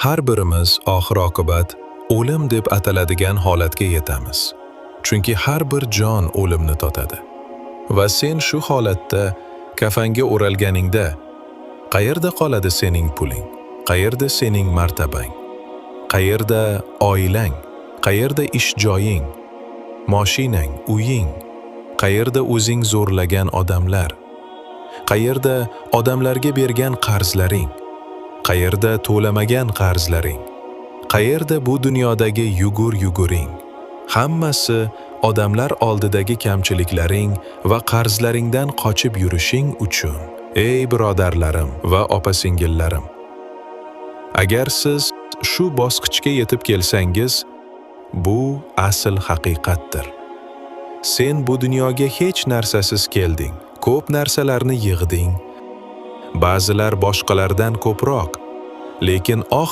Har birimiz oxir-oqibat o'lim deb ataladigan holatga yetamiz. Chunki har bir jon o'limni totadi. Va sen shu holatda kafanga o'ralganingda qayerda qoladi sening puling? Qayerda sening martabang? Qayerda oilang? Qayerda ish joying? Mashinang, uying? Qayerda o'zing zo'rlagan odamlar? Qayerda odamlarga bergan qarzlaring? Qayerda to'lamagan qarzlaring? Qayerda bu dunyodagi yuguring? Hammasi odamlar oldidagi kamchiliklaring va qarzlaringdan qochib yurishing uchun. Ey birodarlarim va opa-singillarim. Agar siz shu bosqichga yetib kelsangiz, bu asl haqiqatdir. Sen bu dunyoga hech narsasiz kelding, ko'p narsalarni yig'ding. Ba'zilar boshqalardan ko'proq, lekin oxir